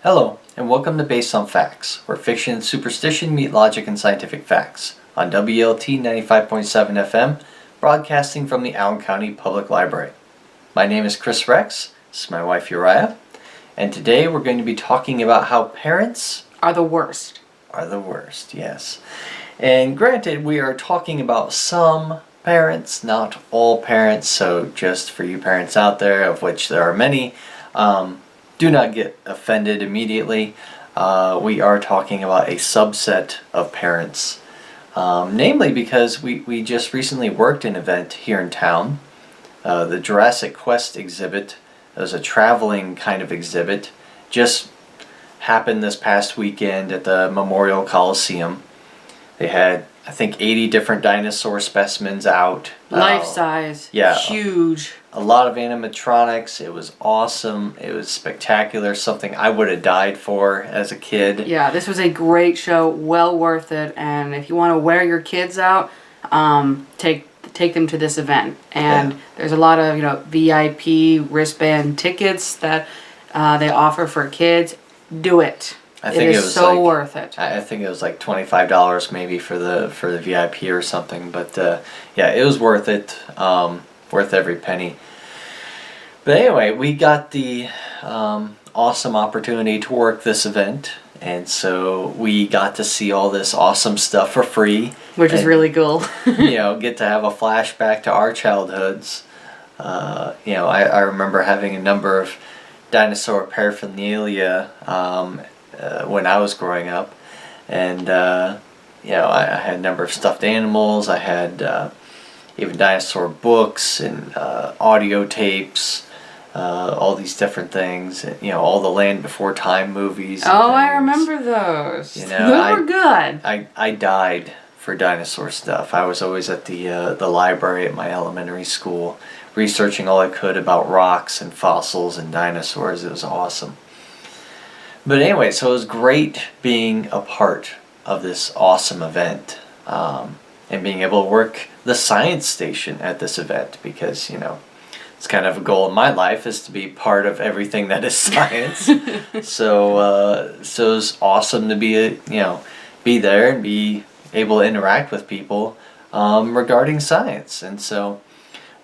Hello, and welcome to Based on Facts, where fiction and superstition meet logic and scientific facts, on WLT 95.7 FM, broadcasting from the Allen County Public Library. My name is Chris Rex, this is my wife Uriah, and today we're going to be talking about how parents are the worst. Yes. And granted, we are talking about some parents, not all parents, so just for you parents out there, of which there are many, do not get offended immediately. We are talking about a subset of parents, namely because we just recently worked an event here in town, the Jurassic Quest exhibit. It was a traveling kind of exhibit, just happened this past weekend at the Memorial Coliseum. They had, I think, 80 different dinosaur specimens out. Life size. Yeah. Huge. A lot of animatronics. It was awesome. It was spectacular. Something I would have died for as a kid. Yeah, this was a great show. Well worth it. And if you want to wear your kids out, take them to this event. And there's a lot of VIP wristband tickets that they offer for kids. Do it. I think it is so worth it. I think it was like $25 maybe for the VIP or something. But yeah, it was worth it. Worth every penny. But anyway, we got the awesome opportunity to work this event, and so we got to see all this awesome stuff for free, which is really cool. Get to have a flashback to our childhoods. I remember having a number of dinosaur paraphernalia when I was growing up, and I had a number of stuffed animals. I had even dinosaur books and audio tapes, all these different things. All the Land Before Time movies. Oh, I remember those. Those were good. I died for dinosaur stuff. I was always at the library at my elementary school, researching all I could about rocks and fossils and dinosaurs. It was awesome. But anyway, so it was great being a part of this awesome event. And being able to work the science station at this event, because it's kind of a goal in my life is to be part of everything that is science. so it was awesome to be there and be able to interact with people regarding science. And so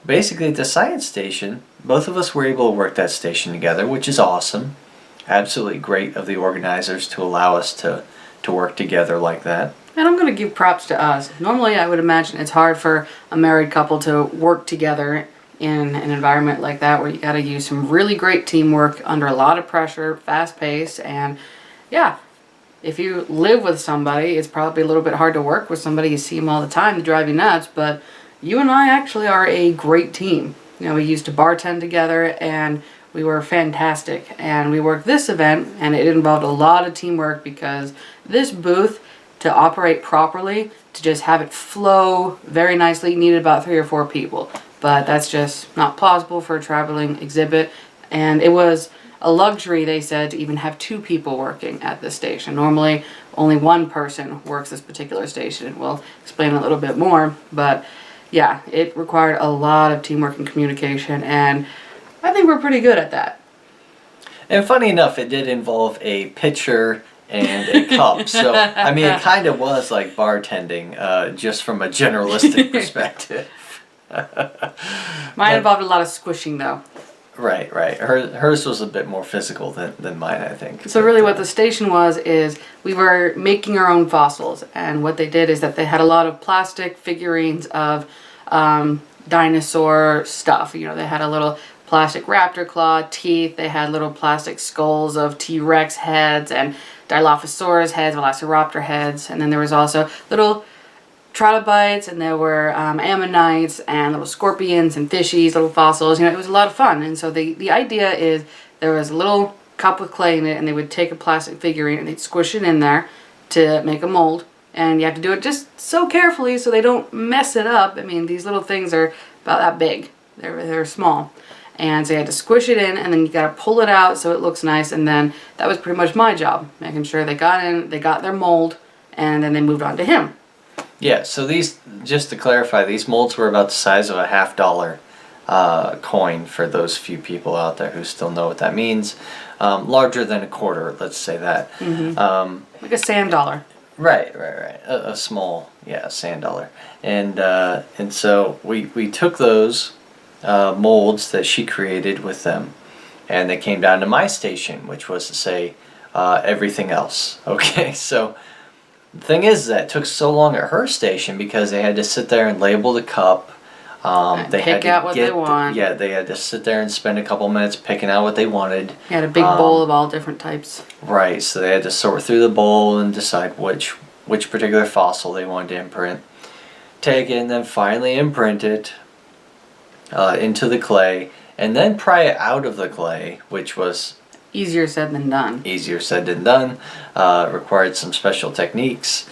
basically at the science station, both of us were able to work that station together, which is awesome. Absolutely great of the organizers to allow us to work together like that. And I'm going to give props to us. Normally, I would imagine it's hard for a married couple to work together in an environment like that, where you got to use some really great teamwork under a lot of pressure, fast pace, and yeah, if you live with somebody, it's probably a little bit hard to work with somebody. You see them all the time, they drive you nuts, but you and I actually are a great team. We used to bartend together, and we were fantastic. And we worked this event, and it involved a lot of teamwork, because this booth, to operate properly, to just have it flow very nicely, needed about 3 or 4 people. But that's just not possible for a traveling exhibit. And it was a luxury, they said, to even have 2 people working at this station. Normally, only 1 person works this particular station. We'll explain a little bit more. But yeah, it required a lot of teamwork and communication. And I think we're pretty good at that. And funny enough, it did involve a pitcher and a cup. So, I mean, it kind of was like bartending, just from a generalistic perspective. Mine involved a lot of squishing, though. Right. Hers was a bit more physical than mine, I think. So really what the station was is we were making our own fossils. And what they did is that they had a lot of plastic figurines of dinosaur stuff. They had a little plastic raptor claw, teeth. They had little plastic skulls of T-Rex heads and Dilophosaurus heads, Velociraptor heads, and then there was also little trilobites, and there were ammonites and little scorpions and fishies, little fossils. It was a lot of fun. And so the idea is there was a little cup with clay in it, and they would take a plastic figurine and they'd squish it in there to make a mold. And you have to do it just so carefully so they don't mess it up. I mean, these little things are about that big. They're small. And so you had to squish it in, and then you got to pull it out so it looks nice. And then that was pretty much my job, making sure they got in, they got their mold, and then they moved on to him. Yeah, so these, just to clarify, these molds were about the size of a $50 coin for those few people out there who still know what that means. Larger than a quarter, let's say that. Like a sand dollar. Right. A small, sand dollar. And so we took those molds that she created with them, and they came down to my station, which was to say everything else. Okay, so the thing is that it took so long at her station because they had to sit there and label the cup. They pick had to out what they want. They had to sit there and spend a couple minutes picking out what they wanted. You had a big bowl of all different types. Right, so they had to sort through the bowl and decide which particular fossil they wanted to imprint. Take it and then finally imprint it into the clay, and then pry it out of the clay, which was Easier said than done. easier said than done, required some special techniques.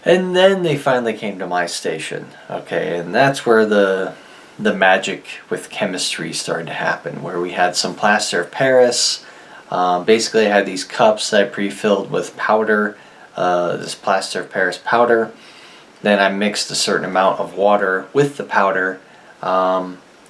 And then they finally came to my station, okay, and that's where the magic with chemistry started to happen, where we had some plaster of Paris. Basically I had these cups that I pre-filled with powder, this plaster of Paris powder. Then I mixed a certain amount of water with the powder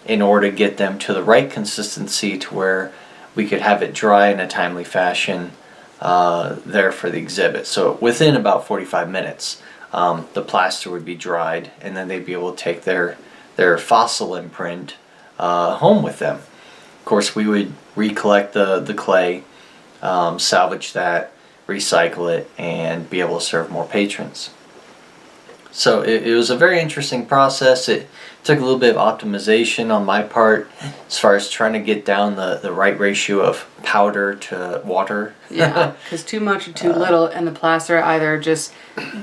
in order to get them to the right consistency to where we could have it dry in a timely fashion there for the exhibit. So within about 45 minutes, the plaster would be dried, and then they'd be able to take their fossil imprint home with them. Of course, we would recollect the clay, salvage that, recycle it, and be able to serve more patrons. So it was a very interesting process. It took a little bit of optimization on my part as far as trying to get down the right ratio of powder to water. Yeah, because too much or too little, and the plaster either just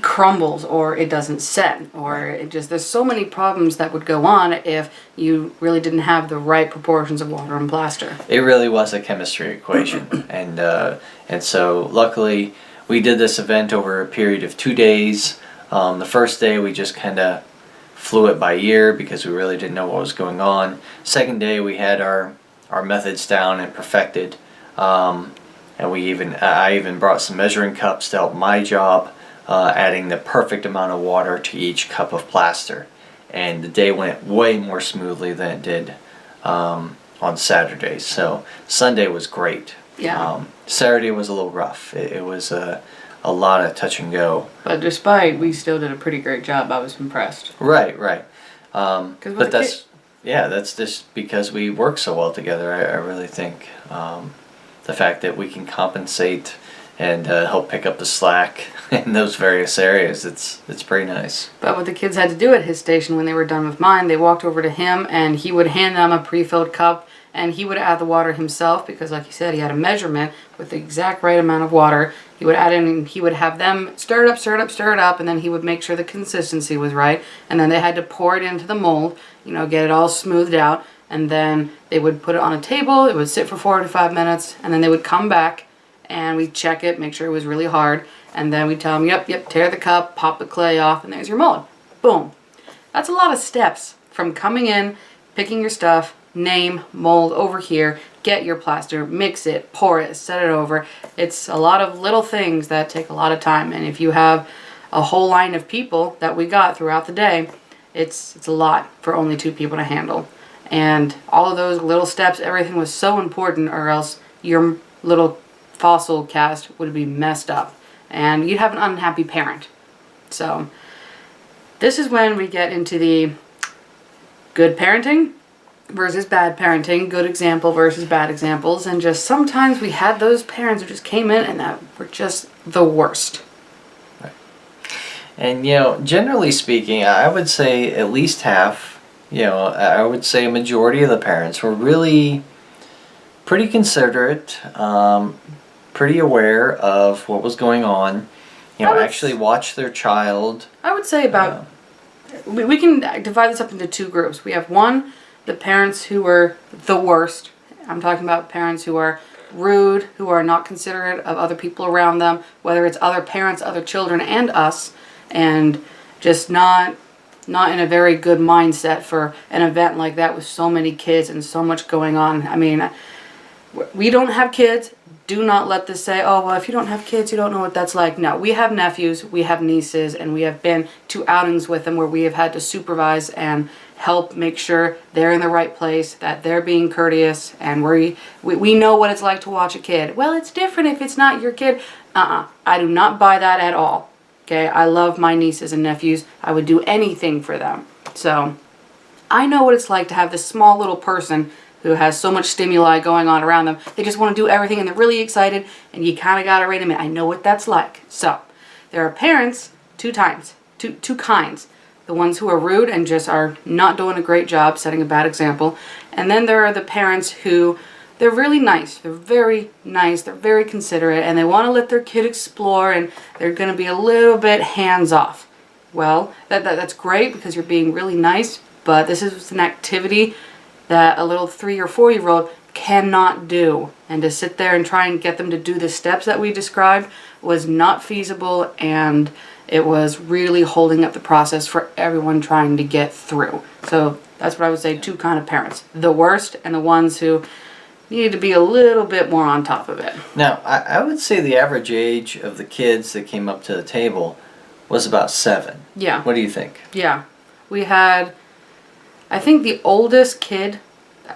crumbles or it doesn't set, or it just, there's so many problems that would go on if you really didn't have the right proportions of water and plaster. It really was a chemistry equation. And so luckily we did this event over a period of 2 days. The first day we just kind of flew it by ear because we really didn't know what was going on. Second day we had our methods down and perfected, and I even brought some measuring cups to help my job, adding the perfect amount of water to each cup of plaster. And the day went way more smoothly than it did on Saturday. So Sunday was great. Yeah. Saturday was a little rough. It was a lot of touch and go. But despite, we still did a pretty great job. I was impressed. Right. But that's just because we work so well together. I really think the fact that we can compensate and help pick up the slack in those various areas, it's pretty nice. But what the kids had to do at his station when they were done with mine, they walked over to him and he would hand them a pre-filled cup, and he would add the water himself because, like you said, he had a measurement with the exact right amount of water. He would add in, and he would have them stir it up, and then he would make sure the consistency was right. And then they had to pour it into the mold, get it all smoothed out. And then they would put it on a table. It would sit for 45 minutes, and then they would come back and we'd check it, make sure it was really hard. And then we'd tell them, yep, tear the cup, pop the clay off, and there's your mold. Boom. That's a lot of steps from coming in, picking your stuff, name, mold over here, get your plaster, mix it, pour it, set it over. It's a lot of little things that take a lot of time, and if you have a whole line of people that we got throughout the day, it's a lot for only 2 people to handle. And all of those little steps, everything was so important, or else your little fossil cast would be messed up and you'd have an unhappy parent. So this is when we get into the good parenting versus bad parenting, good example versus bad examples, and just sometimes we had those parents who just came in and that were just the worst. Right. And generally speaking, I would say at least half, I would say a majority of the parents were really pretty considerate, pretty aware of what was going on, actually watch their child. I would say about, we can divide this up into 2 groups. We have one, the parents who were the worst. I'm talking about parents who are rude, who are not considerate of other people around them, whether it's other parents, other children, and us, and just not in a very good mindset for an event like that with so many kids and so much going on. I mean, we don't have kids. Do not let this say, oh, well, if you don't have kids, you don't know what that's like. No, we have nephews, we have nieces, and we have been to outings with them where we have had to supervise and help make sure they're in the right place, that they're being courteous, and we know what it's like to watch a kid. Well, it's different if it's not your kid. I do not buy that at all. Okay, I love my nieces and nephews. I would do anything for them. So I know what it's like to have this small little person who has so much stimuli going on around them. They just want to do everything and they're really excited, and you kind of got to rein them in. I know what that's like. So there are parents two kinds. The ones who are rude and just are not doing a great job, setting a bad example. And then there are the parents who, they're really nice. They're very nice. They're very considerate, and they want to let their kid explore, and they're going to be a little bit hands-off. Well, that's great because you're being really nice, but this is an activity that a little 3 or 4 year old cannot do. And to sit there and try and get them to do the steps that we described was not feasible, and it was really holding up the process for everyone trying to get through. So that's what I would say, two kind of parents. The worst, and the ones who need to be a little bit more on top of it. Now, I would say the average age of the kids that came up to the table was about 7. Yeah. What do you think? Yeah. We had, I think the oldest kid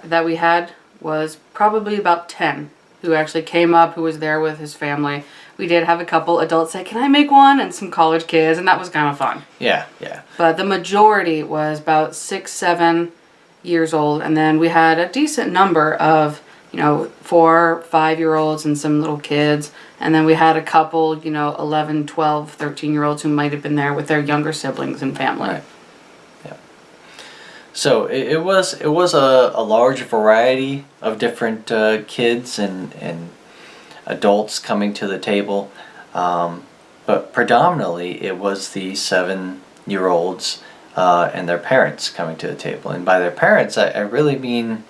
that we had was probably about 10, who actually came up, who was there with his family. We did have a couple adults say, "Can I make one?" and some college kids, and that was kind of fun. Yeah. But the majority was about 6, 7 years old, and then we had a decent number of, 4, 5-year-olds and some little kids, and then we had a couple, 11, 12, 13-year-olds who might have been there with their younger siblings and family. Right. Yeah. So it was a large variety of different kids and adults coming to the table, but predominantly it was the 7-year-olds and their parents coming to the table. And by their parents, I really mean,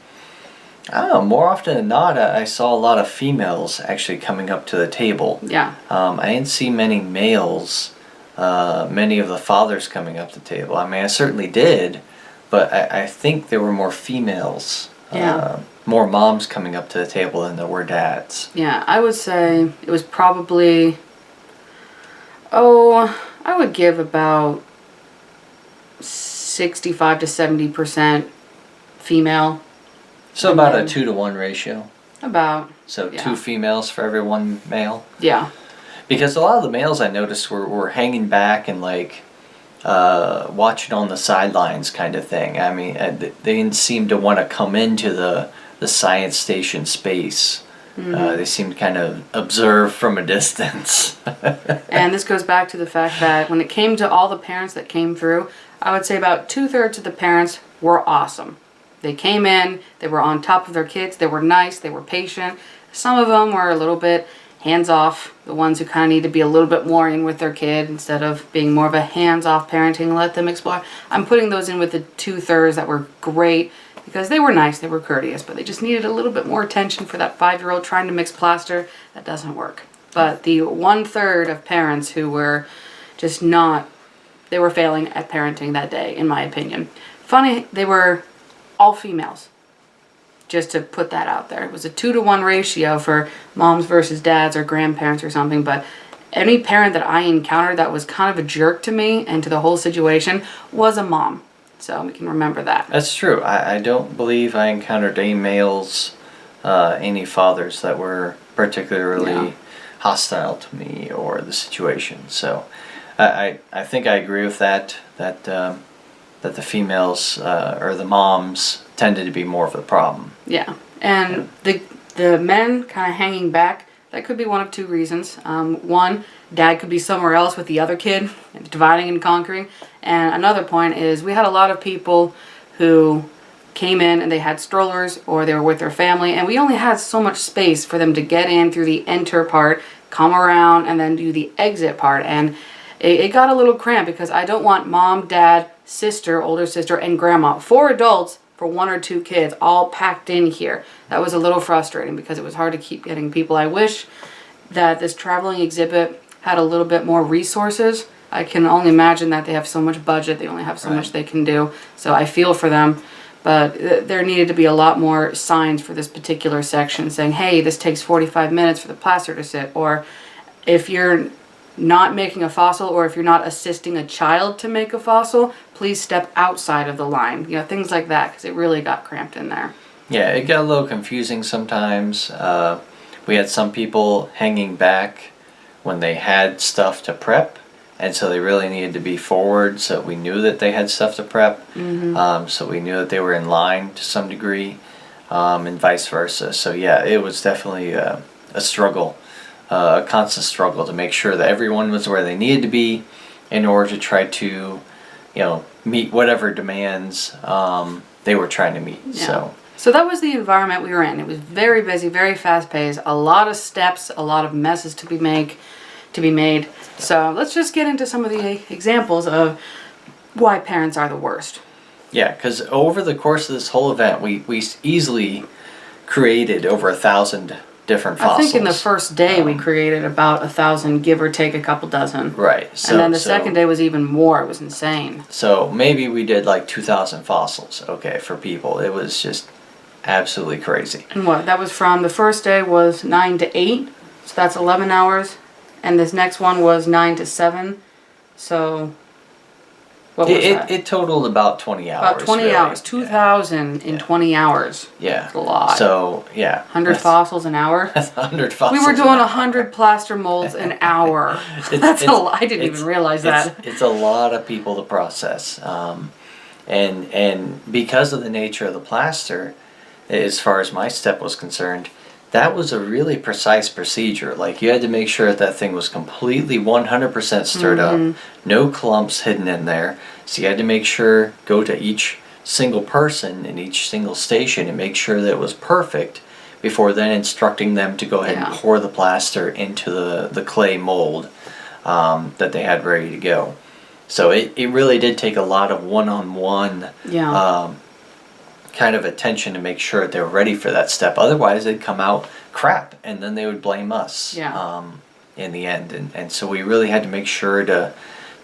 I don't know, more often than not, I saw a lot of females actually coming up to the table. Yeah. I didn't see many males, many of the fathers coming up to the table. I mean, I certainly did, but I think there were more females. Yeah. More moms coming up to the table than there were dads. Yeah, I would say it was probably, I would give about 65 to 70% female. So And about then- a 2-to-1 ratio. About. So Yeah. 2 females for every 1 male. Yeah. Because a lot of the males I noticed were hanging back and like watching on the sidelines kind of thing. I mean, they didn't seem to want to come into the science station space. Mm-hmm. They seemed kind of observe from a distance. And this goes back to the fact that when it came to all the parents that came through, I would say about 2/3 of the parents were awesome. They came in, they were on top of their kids, they were nice, they were patient. Some of them were a little bit hands-off, the ones who kind of need to be a little bit more in with their kid instead of being more of a hands-off parenting, let them explore. I'm putting those in with the 2/3 that were great because they were nice, they were courteous, but they just needed a little bit more attention for that 5-year-old trying to mix plaster. That doesn't work. But the 1/3 of parents who were just not, they were failing at parenting that day, in my opinion. Funny, they were all females. Just to put that out there. It was a 2-to-1 ratio for moms versus dads or grandparents or something, but any parent that I encountered that was kind of a jerk to me and to the whole situation was a mom. So we can remember that. That's true. I don't believe I encountered any males, any fathers that were particularly Yeah. hostile to me or the situation. So I think I agree with that the females or the moms tended to be more of the problem. Yeah. And the men kind of hanging back, that could be one of 2 reasons. One, dad could be somewhere else with the other kid, dividing and conquering. And another point is we had a lot of people who came in and they had strollers or they were with their family, and we only had so much space for them to get in through the enter part, come around, and then do the exit part. And it got a little cramped because I don't want mom, dad, sister, older sister, and grandma, 4 adults for 1 or 2 kids all packed in here. That was a little frustrating because it was hard to keep getting people. I wish that this traveling exhibit had a little bit more resources. I can only imagine that they have so much budget, they only have so much they can do. So I feel for them, but there needed to be a lot more signs for this particular section saying, hey, this takes 45 minutes for the plaster to sit, or if you're not making a fossil, or if you're not assisting a child to make a fossil, please step outside of the line. You know, things like that, because it really got cramped in there. Yeah, it got a little confusing sometimes. We had some people hanging back when they had stuff to prep, and so they really needed to be forward, so we knew that they had stuff to prep. So we knew that they were in line to some degree, and vice versa. So yeah, it was definitely a struggle, a constant struggle to make sure that everyone was where they needed to be in order to try to, meet whatever demands they were trying to meet. Yeah. So that was the environment we were in. It was very busy, very fast paced, a lot of steps, a lot of messes to be made. So let's just get into some of the examples of why parents are the worst. Yeah, because over the course of this whole event, we easily created over 1,000 different fossils. I think in the first day we created about 1,000, give or take a couple dozen. Right. So, and then the second day was even more. It was insane. So maybe we did like 2,000 fossils, okay, for people. It was just absolutely crazy. And what? That was from the first day was 9 to 8, so that's 11 hours. And this next one was 9 to 7, so what was that? It totaled about 20 hours. About 20 really. hours. 2,000 in 20 hours. Yeah. That's a lot. So, yeah. 100 fossils an hour? That's 100 fossils. We were doing 100 plaster molds an hour. That's a lot. I didn't even realize that. It's a lot of people to process. And because of the nature of the plaster, as far as my step was concerned, that was a really precise procedure. Like, you had to make sure that thing was completely 100% stirred up, no clumps hidden in there. So you had to make sure, go to each single person in each single station and make sure that it was perfect before then instructing them to go ahead and pour the plaster into the clay mold that they had ready to go. So it really did take a lot of one-on-one kind of attention to make sure that they were ready for that step. Otherwise, they'd come out crap, and then they would blame us in the end. And so we really had to make sure to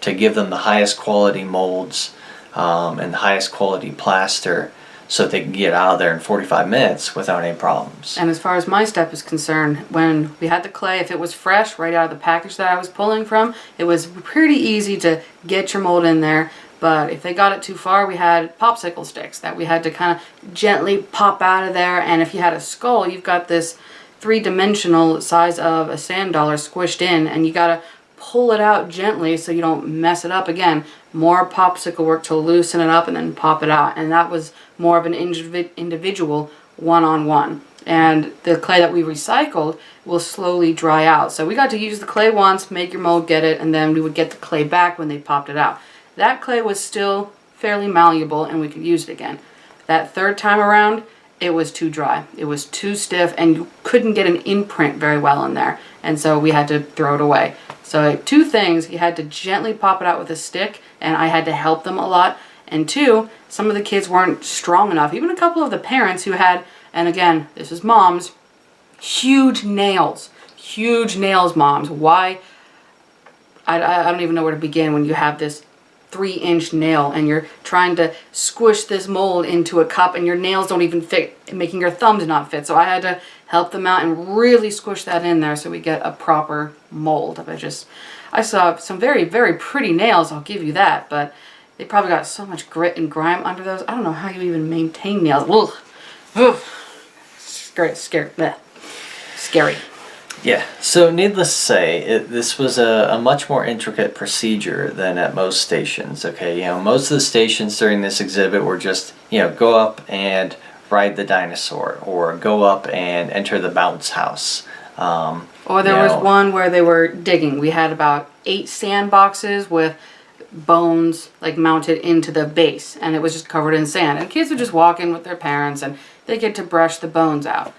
give them the highest quality molds and the highest quality plaster so that they can get out of there in 45 minutes without any problems. And as far as my step is concerned, when we had the clay, if it was fresh right out of the package that I was pulling from, it was pretty easy to get your mold in there. But if they got it too far, we had popsicle sticks that we had to kind of gently pop out of there. And if you had a skull, you've got this 3-dimensional size of a sand dollar squished in, and you got to pull it out gently so you don't mess it up again. More popsicle work to loosen it up and then pop it out. And that was more of an individual one-on-one. And the clay that we recycled will slowly dry out. So we got to use the clay once, make your mold, get it, and then we would get the clay back when they popped it out. That clay was still fairly malleable and we could use it again. That third time around, it was too dry. It was too stiff and you couldn't get an imprint very well in there. And so we had to throw it away. So 2 things, you had to gently pop it out with a stick, and I had to help them a lot. And 2, some of the kids weren't strong enough. Even a couple of the parents who had, and again, this is moms, huge nails. Huge nails, moms. Why? I don't even know where to begin when you have this 3-inch nail and you're trying to squish this mold into a cup and your nails don't even fit, making your thumbs not fit. So I had to help them out and really squish that in there so we get a proper mold. I saw some very, very pretty nails, I'll give you that, but they probably got so much grit and grime under those. I don't know how you even maintain nails. Ugh. Ugh. Scary. Yeah, so needless to say, this was a much more intricate procedure than at most stations, okay? Most of the stations during this exhibit were just, go up and ride the dinosaur, or go up and enter the bounce house. Or there was one where they were digging. We had about 8 sandboxes with bones like mounted into the base, and it was just covered in sand. And kids would just walk in with their parents and they get to brush the bones out.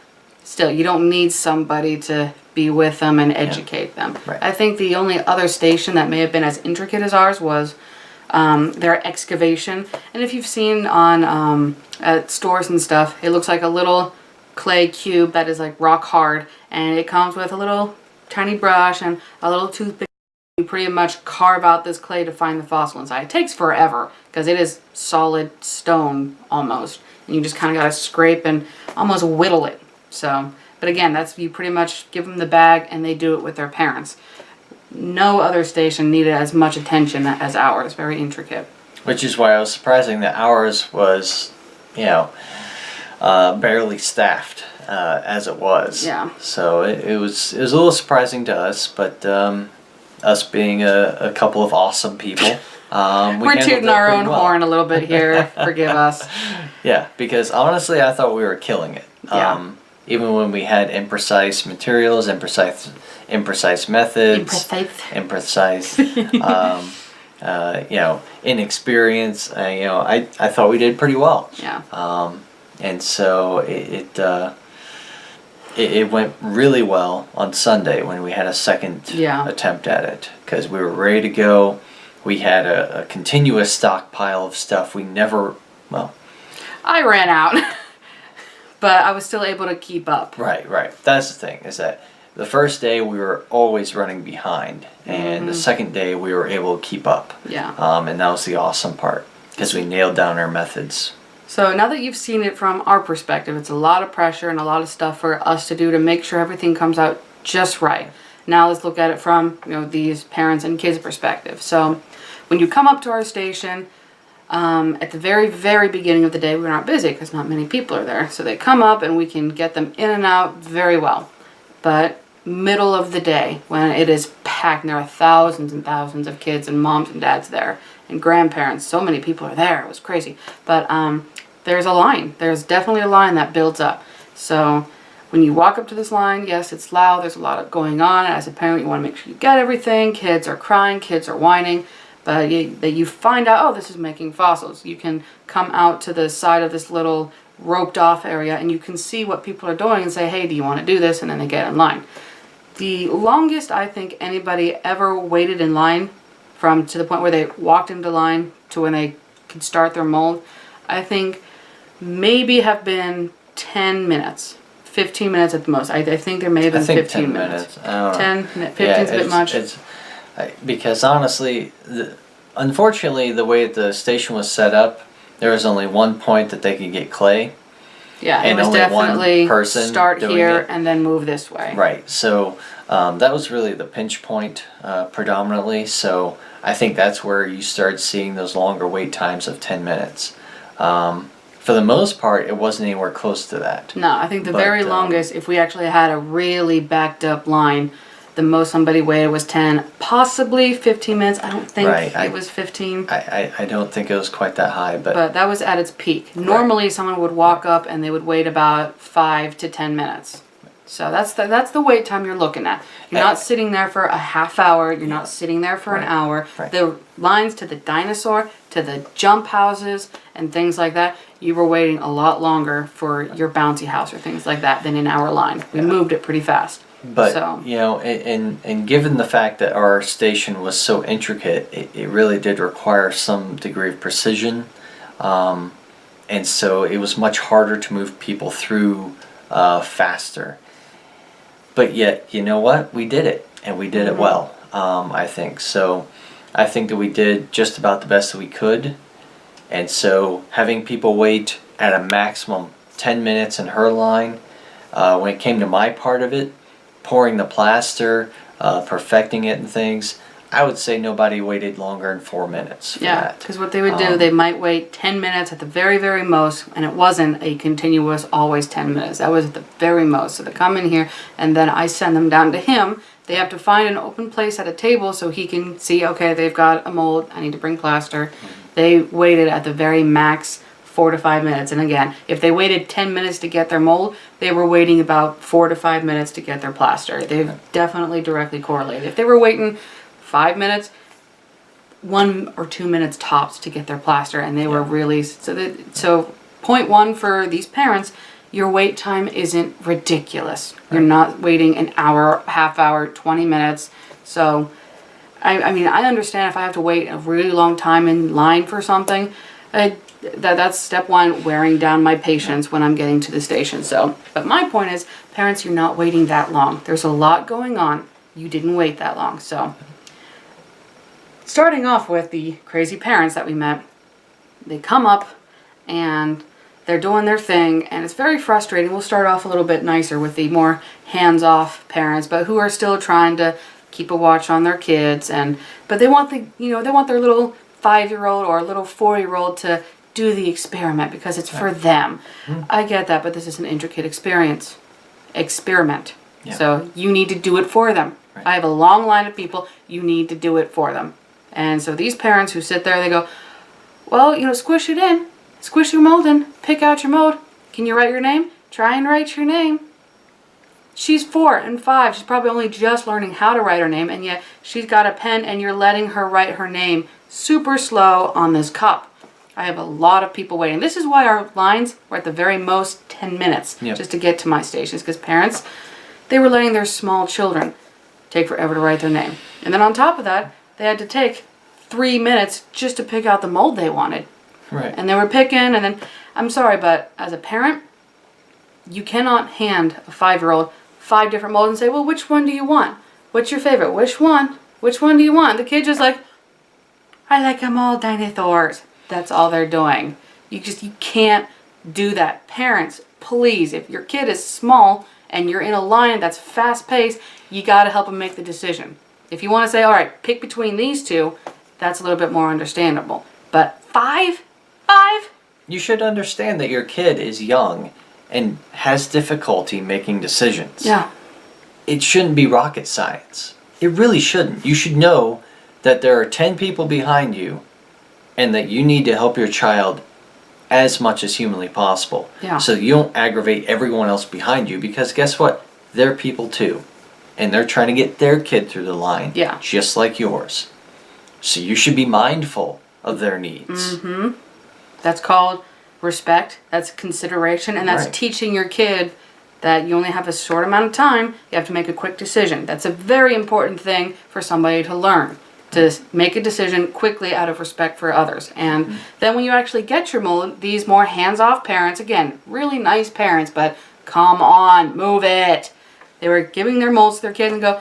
Still, you don't need somebody to be with them and educate them. Right. I think the only other station that may have been as intricate as ours was their excavation. And if you've seen on at stores and stuff, it looks like a little clay cube that is like rock hard, and it comes with a little tiny brush and a little toothpick. You pretty much carve out this clay to find the fossil inside. It takes forever because it is solid stone almost, and you just kind of got to scrape and almost whittle it. So, but again, that's, you pretty much give them the bag and they do it with their parents. no other station needed as much attention as ours. Very intricate. Which is why I was surprising that ours was, barely staffed as it was. Yeah. So it was a little surprising to us, but us being a couple of awesome people, we're tooting our own horn a little bit here. Forgive us. Yeah, because honestly, I thought we were killing it. Yeah. Even when we had imprecise materials, imprecise methods, inexperience. I thought we did pretty well. Yeah. And so it went really well on Sunday when we had a second attempt at it, because we were ready to go. We had a continuous stockpile of stuff. I ran out, but I was still able to keep up. Right. That's the thing, is that the first day we were always running behind, and the second day we were able to keep up. Yeah. And that was the awesome part, because we nailed down our methods. So now that you've seen it from our perspective, it's a lot of pressure and a lot of stuff for us to do to make sure everything comes out just right. Now let's look at it from these parents and kids' perspective. So when you come up to our station, at the very, very beginning of the day, we're not busy because not many people are there. So they come up and we can get them in and out very well. But middle of the day, when it is packed, and there are thousands and thousands of kids and moms and dads there, and grandparents, so many people are there. It was crazy. But there's a line. There's definitely a line that builds up. So when you walk up to this line, yes, it's loud. There's a lot going on. As a parent, you want to make sure you get everything. Kids are crying. Kids are whining. But you find out, oh, this is making fossils. You can come out to the side of this little roped off area and you can see what people are doing and say, hey, do you want to do this? And then they get in line. The longest I think anybody ever waited in line, from to the point where they walked into line to when they could start their mold, I think maybe have been 10 minutes. 15 minutes at the most. I think there may have been 15 10 minutes. I don't know. 15 is a bit much. Because honestly, unfortunately, the way the station was set up, there was only one point that they could get clay. Yeah, and it was only definitely one person start doing here it. and then move this way. Right. So that was really the pinch point predominantly. So I think that's where you start seeing those longer wait times of 10 minutes. For the most part, it wasn't anywhere close to that. No, I think the very longest, if we actually had a really backed up line, the most somebody waited was 10, possibly 15 minutes. I don't think it was 15. I don't think it was quite that high, but that was at its peak. Normally, someone would walk up and they would wait about 5 to 10 minutes. So that's the wait time you're looking at. You're not sitting there for a half hour. You're not sitting there for an hour. Right. The lines to the dinosaur, to the jump houses, and things like that, you were waiting a lot longer for your bouncy house or things like that than in our line. We moved it pretty fast. But, and given the fact that our station was so intricate, it really did require some degree of precision. And so it was much harder to move people through faster. But yet, you know what? We did it, and we did it well, I think. So I think that we did just about the best that we could. And so having people wait at a maximum 10 minutes in her line, when it came to my part of it, pouring the plaster, perfecting it and things, I would say nobody waited longer than 4 minutes for that. Because what they would do, they might wait 10 minutes at the very, very most, and it wasn't a continuous, always 10 minutes. That was at the very most. So they come in here, and then I send them down to him. They have to find an open place at a table so he can see, okay, they've got a mold, I need to bring plaster. They waited at the very max 4 to 5 minutes. And again, if they waited 10 minutes to get their mold, they were waiting about 4 to 5 minutes to get their plaster. They've definitely directly correlated. If they were waiting 5 minutes, 1 or 2 minutes tops to get their plaster, and they were really so point one for these parents, your wait time isn't ridiculous. You're not waiting an hour, half hour, 20 minutes. So I mean, I understand if I have to wait a really long time in line for something, that's step one, wearing down my patience when I'm getting to the station. So, but my point is, parents, you're not waiting that long. There's a lot going on. You didn't wait that long. So, starting off with the crazy parents that we met, they come up and they're doing their thing, and it's very frustrating. We'll start off a little bit nicer with the more hands-off parents, but who are still trying to keep a watch on their kids, but they want they want their little 5-year-old or little 4-year-old to do the experiment because it's for them. I get that, but this is an intricate experiment. Yeah. So you need to do it for them. Right. I have a long line of people, you need to do it for them. And so these parents who sit there, they go, well, squish it in, squish your mold in, pick out your mold. Can you write your name? Try and write your name. She's 4 and 5. She's probably only just learning how to write her name, and yet she's got a pen and you're letting her write her name super slow on this cup. I have a lot of people waiting. This is why our lines were at the very most 10 minutes just to get to my stations, because parents, they were letting their small children take forever to write their name. And then on top of that, they had to take 3 minutes just to pick out the mold they wanted. Right. And they were picking, and then, I'm sorry, but as a parent, you cannot hand a 5-year-old 5 different molds and say, well, which one do you want? What's your favorite? Which one? Which one do you want? The kid just like, I like them all dinosaurs. That's all they're doing. You can't do that. Parents, please, if your kid is small and you're in a line that's fast paced, you got to help them make the decision. If you want to say, all right, pick between these two, that's a little bit more understandable. But 5? You should understand that your kid is young and has difficulty making decisions. Yeah. It shouldn't be rocket science. It really shouldn't. You should know that there are 10 people behind you and that you need to help your child as much as humanly possible. Yeah. So you don't aggravate everyone else behind you, because guess what? They're people too. And they're trying to get their kid through the line just like yours. So you should be mindful of their needs. Mm-hmm. That's called respect. That's consideration. And that's teaching your kid that you only have a short amount of time. You have to make a quick decision. That's a very important thing for somebody to learn. To make a decision quickly out of respect for others. And then when you actually get your mold, these more hands-off parents, again, really nice parents, but come on, move it. They were giving their molds to their kids and go,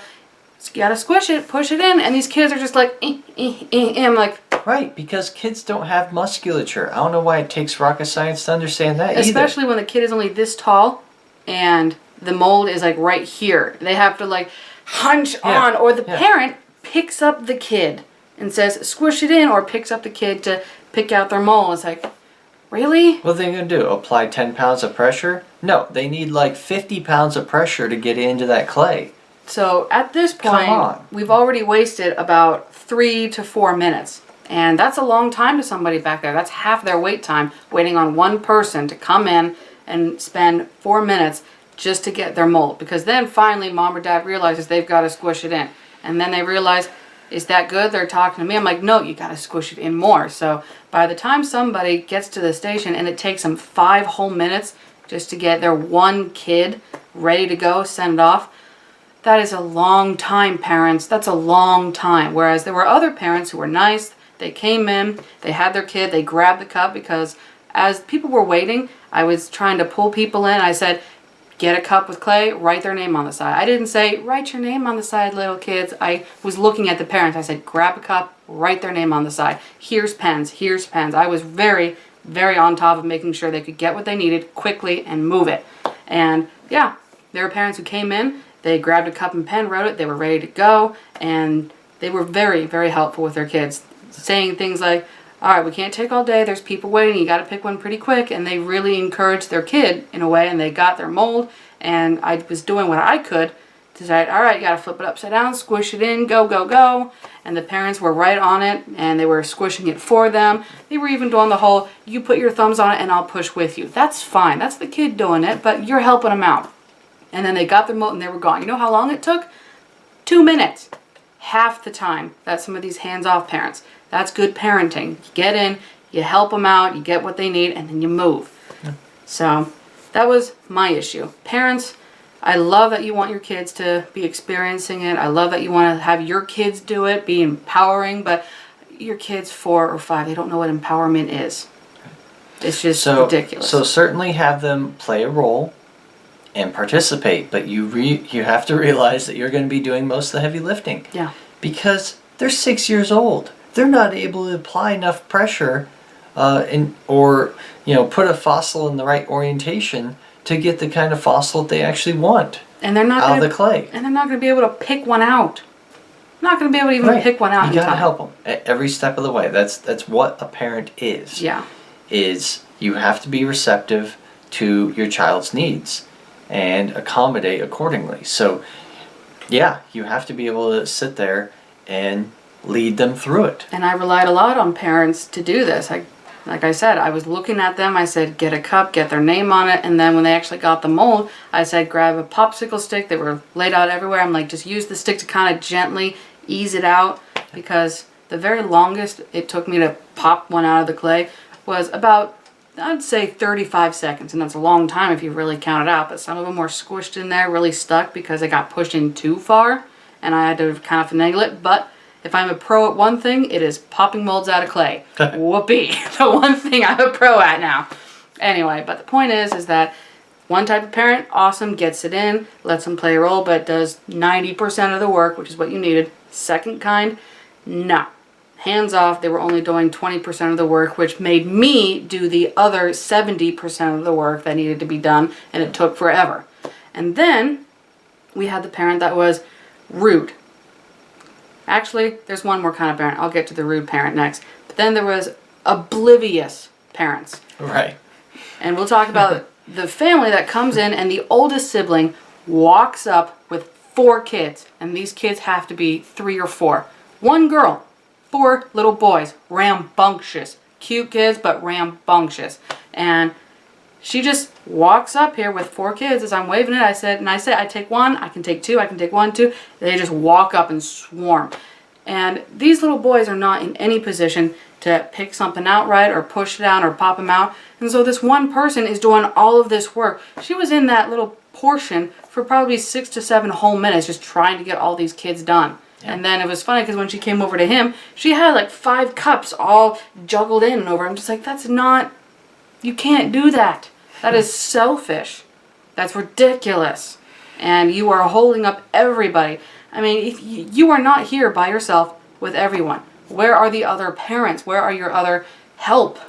you gotta squish it, push it in. And these kids are just like, I'm like... Right, because kids don't have musculature. I don't know why it takes rocket science to understand that Especially when the kid is only this tall and the mold is like right here. They have to like hunch on, or the parent picks up the kid and says, squish it in, or picks up the kid to pick out their mold. It's like, really? What are they going to do? Apply 10 pounds of pressure? No, they need like 50 pounds of pressure to get into that clay. So at this point, we've already wasted about 3 to 4 minutes. And that's a long time to somebody back there. That's half their wait time, waiting on one person to come in and spend 4 minutes just to get their mold. Because then finally mom or dad realizes they've got to squish it in. And then they realize, is that good? They're talking to me. I'm like, no, you got to squish it in more. So by the time somebody gets to the station and it takes them 5 whole minutes just to get their one kid ready to go, send it off, that is a long time, parents. That's a long time. Whereas there were other parents who were nice. They came in, they had their kid, they grabbed the cup, because as people were waiting, I was trying to pull people in. I said, get a cup with clay, write their name on the side. I didn't say, write your name on the side, little kids. I was looking at the parents. I said, grab a cup, write their name on the side. Here's pens, here's pens. I was very, very on top of making sure they could get what they needed quickly and move it. And yeah, there were parents who came in, they grabbed a cup and pen, wrote it, they were ready to go, and they were very, very helpful with their kids. Saying things like, all right, we can't take all day, there's people waiting, you got to pick one pretty quick. And they really encouraged their kid in a way, and they got their mold. And I was doing what I could to say, all right, you got to flip it upside down, squish it in, go, go, go. And the parents were right on it, and they were squishing it for them. They were even doing the whole, you put your thumbs on it and I'll push with you. That's fine, that's the kid doing it, but you're helping them out. And then they got their mold and they were gone. You know how long it took? 2 minutes. Half the time that some of these hands-off parents. That's good parenting. You get in, you help them out, you get what they need, and then you move. Yeah. So that was my issue. Parents, I love that you want your kids to be experiencing it. I love that you want to have your kids do it, be empowering, but your kids 4 or 5, they don't know what empowerment is. It's just ridiculous. So certainly have them play a role and participate, but you have to realize that you're going to be doing most of the heavy lifting. Yeah. Because they're 6 years old. They're not able to apply enough pressure or put a fossil in the right orientation to get the kind of fossil they actually want. And they're not out of the clay. And they're not going to be able to pick one out. not going to be able to even pick one out in You gotta time. help them at every step of the way. That's what a parent is. Yeah. Is you have to be receptive to your child's needs and accommodate accordingly. So, yeah, you have to be able to sit there and lead them through it. And I relied a lot on parents to do this. Like I said, I was looking at them. I said, get a cup, get their name on it. And then when they actually got the mold, I said, grab a popsicle stick. They were laid out everywhere. I'm like, just use the stick to kind of gently ease it out, because the very longest it took me to pop one out of the clay was about, I'd say 35 seconds. And that's a long time if you really count it out. But some of them were squished in there, really stuck because they got pushed in too far. And I had to kind of finagle it. But if I'm a pro at one thing, it is popping molds out of clay. Whoopee. The one thing I'm a pro at now. Anyway, but the point is that one type of parent, awesome, gets it in, lets them play a role, but does 90% of the work, which is what you needed. Second kind, no. Hands off, they were only doing 20% of the work, which made me do the other 70% of the work that needed to be done, and it took forever. And then we had the parent that was rude. Actually, there's one more kind of parent. I'll get to the rude parent next. But then there was oblivious parents. Right. And we'll talk about the family that comes in and the oldest sibling walks up with 4 kids. And these kids have to be 3 or 4. One girl, 4 little boys. Rambunctious. Cute kids, but rambunctious. And she just walks up here with 4 kids as I'm waving it. I said, I take 1, I can take 2, I can take 1, 2. They just walk up and swarm. And these little boys are not in any position to pick something out right or push it down or pop them out. And so this one person is doing all of this work. She was in that little portion for probably 6 to 7 whole minutes just trying to get all these kids done. Yeah. And then it was funny because when she came over to him, she had like 5 cups all juggled in and over. I'm just like, that's not... You can't do that. That is selfish. That's ridiculous. And you are holding up everybody. I mean, if you are not here by yourself with everyone. Where are the other parents? Where are your other help?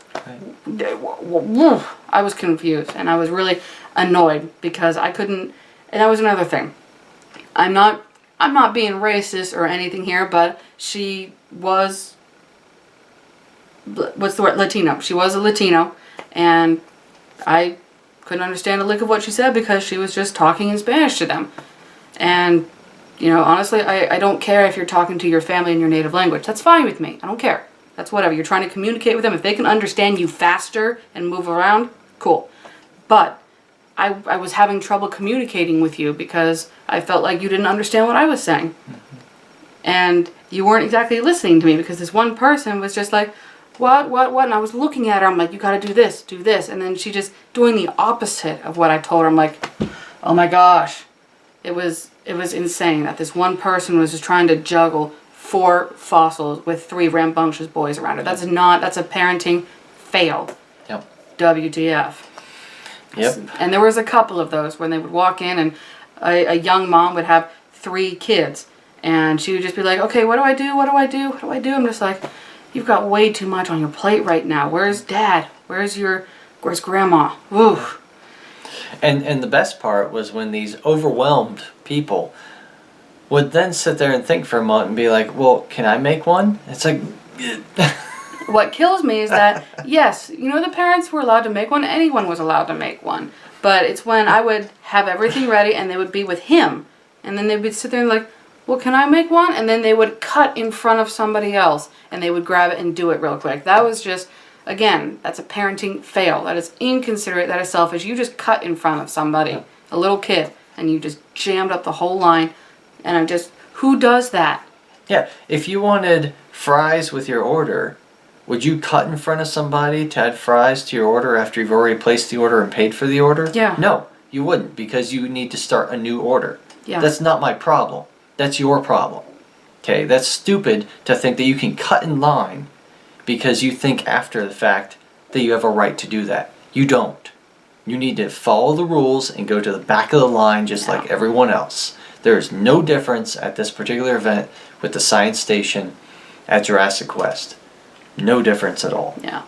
Right. I was confused and I was really annoyed because I couldn't. And that was another thing. I'm not being racist or anything here, but she was, what's the word? Latino. She was a Latino. And I couldn't understand a lick of what she said because she was just talking in Spanish to them. And, you know, honestly, I don't care if you're talking to your family in your native language. That's fine with me. I don't care. That's whatever. You're trying to communicate with them. If they can understand you faster and move around, cool. But I was having trouble communicating with you because I felt like you didn't understand what I was saying. Mm-hmm. And you weren't exactly listening to me because this one person was just like, what? And I was looking at her, I'm like, you gotta do this. And then she just doing the opposite of what I told her. I'm like, oh my gosh. It was insane that this one person was just trying to juggle 4 fossils with 3 rambunctious boys around her. That's a parenting fail. Yep. WTF. Yep. And there was a couple of those when they would walk in and a young mom would have 3 kids. And she would just be like, okay, what do I do? I'm just like, you've got way too much on your plate right now. Where's Dad? Where's Grandma? Ooh. And the best part was when these overwhelmed people would then sit there and think for a moment and be like, well, can I make one? It's like... What kills me is that, yes, the parents were allowed to make one. Anyone was allowed to make one. But it's when I would have everything ready and they would be with him. And then they would sit there and like, well, can I make one? And then they would cut in front of somebody else and they would grab it and do it real quick. That was just, again, that's a parenting fail. That is inconsiderate. That is selfish. You just cut in front of somebody, a little kid, and you just jammed up the whole line. And I'm just, who does that? Yeah, if you wanted fries with your order, would you cut in front of somebody to add fries to your order after you've already placed the order and paid for the order? Yeah. No, you wouldn't, because you need to start a new order. Yeah. That's not my problem. That's your problem. Okay, that's stupid to think that you can cut in line because you think after the fact that you have a right to do that. You don't. You need to follow the rules and go to the back of the line just like everyone else. There is no difference at this particular event with the science station at Jurassic West. No difference at all. Yeah.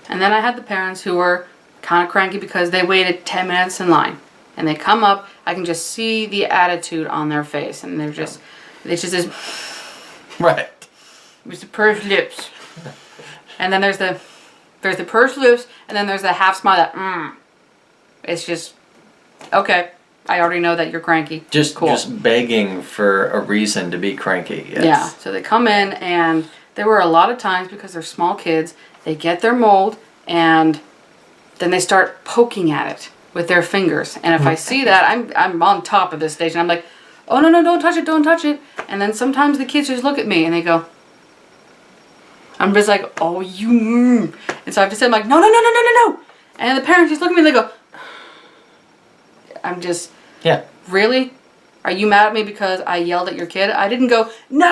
And then I had the parents who were kind of cranky because they waited 10 minutes in line. And they come up, I can just see the attitude on their face. And it's just this, Right. Mr. Pursed Lips. And then there's the pursed lips, and then there's the half smile that, It's just, okay, I already know that you're cranky. Just cool. Just begging for a reason to be cranky. Yes. Yeah, so they come in, and there were a lot of times, because they're small kids, they get their mold, and then they start poking at it with their fingers. And if I see that, I'm on top of this station. I'm like, oh, no, don't touch it, don't touch it. And then sometimes the kids just look at me, and they go, I'm just like, oh, you. And so I have to say, I'm like, no. And the parents just look at me and they go, I'm just, Yeah. really? Are you mad at me because I yelled at your kid? I didn't go, no,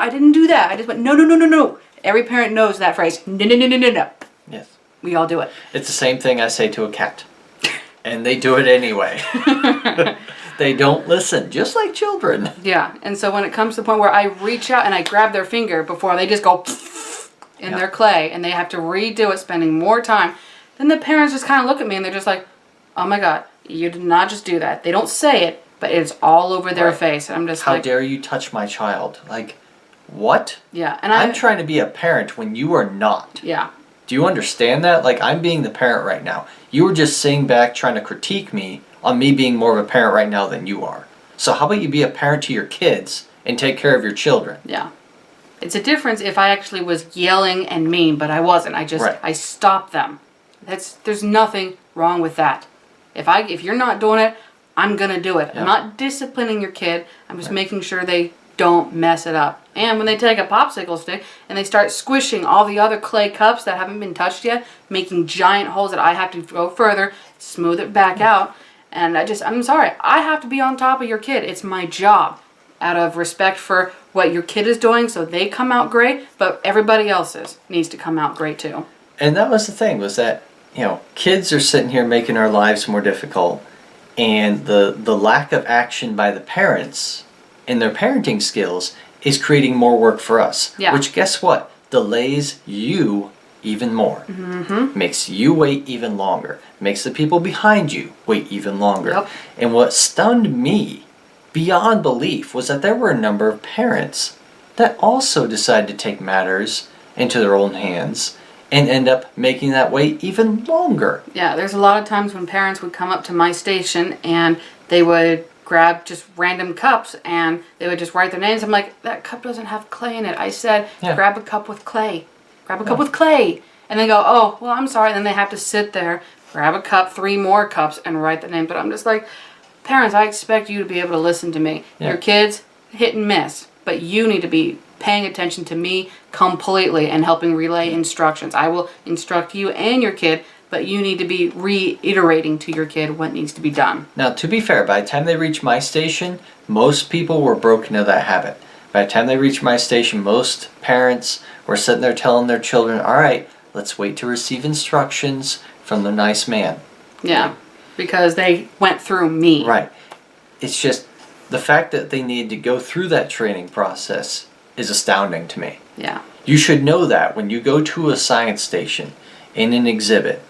I didn't do that. I just went, no. Every parent knows that phrase, no. Yes. We all do it. It's the same thing I say to a cat. And they do it anyway. They don't listen, just like children. Yeah, and so when it comes to the point where I reach out and I grab their finger before they just go in their clay and they have to redo it, spending more time, then the parents just kind of look at me and they're just like, oh my God, you did not just do that. They don't say it, but it's all over their face. And I'm just How dare you touch my child? Like, what? Yeah, and I'm trying to be a parent when you are not. Yeah. Do you understand that? Like, I'm being the parent right now. You were just sitting back trying to critique me on me being more of a parent right now than you are. So how about you be a parent to your kids and take care of your children? Yeah. It's a difference if I actually was yelling and mean, but I wasn't. I stopped them. There's nothing wrong with that. If you're not doing it, I'm gonna do it. Yeah. I'm not disciplining your kid. I'm just making sure they don't mess it up. And when they take a popsicle stick and they start squishing all the other clay cups that haven't been touched yet, making giant holes that I have to go further, smooth it back out. And I'm sorry, I have to be on top of your kid. It's my job, out of respect for what your kid is doing, so they come out great, but everybody else's needs to come out great too. And that was the thing, was that, kids are sitting here making our lives more difficult, and the lack of action by the parents in their parenting skills is creating more work for us. Yeah. Which, guess what? Delays you even more. Mm-hmm. Makes you wait even longer. Makes the people behind you wait even longer. Yep. And what stunned me beyond belief was that there were a number of parents that also decided to take matters into their own hands and end up making that wait even longer. Yeah, there's a lot of times when parents would come up to my station and they would grab just random cups and they would just write their names. I'm like, that cup doesn't have clay in it. I said, grab a cup with clay. Grab a cup with clay. And they go, oh, well, I'm sorry. And then they have to sit there, grab a cup, 3 more cups, and write the name. But I'm just like, parents, I expect you to be able to listen to me. Yeah. Your kids, hit and miss. But you need to be paying attention to me completely and helping relay instructions. I will instruct you and your kid, but you need to be reiterating to your kid what needs to be done. Now, to be fair, by the time they reached my station, most people were broken of that habit. By the time they reached my station, most parents were sitting there telling their children, all right, let's wait to receive instructions from the nice man. Yeah, because they went through me. Right. It's just the fact that they needed to go through that training process is astounding to me. Yeah. You should know that when you go to a science station in an exhibit,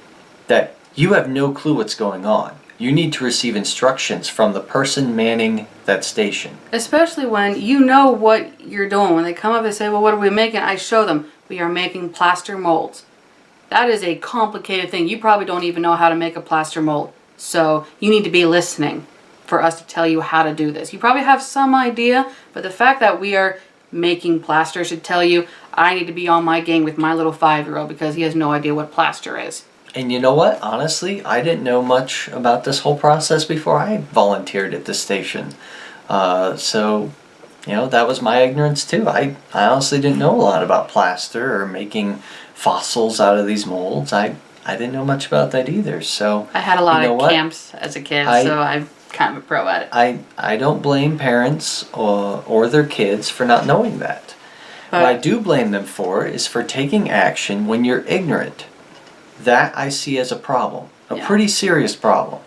that you have no clue what's going on. You need to receive instructions from the person manning that station. Especially when you know what you're doing. When they come up and say, well, what are we making? I show them, we are making plaster molds. That is a complicated thing. You probably don't even know how to make a plaster mold. So you need to be listening for us to tell you how to do this. You probably have some idea, but the fact that we are making plaster should tell you I need to be on my game with my little 5-year-old because he has no idea what plaster is. And you know what? Honestly, I didn't know much about this whole process before I volunteered at this station. So, that was my ignorance too. I honestly didn't know a lot about plaster or making fossils out of these molds. I didn't know much about that either. So I had a lot of camps as a kid, so I'm kind of a pro at it. I don't blame parents or their kids for not knowing that. What I do blame them for is for taking action when you're ignorant. That I see as a problem, a pretty serious problem.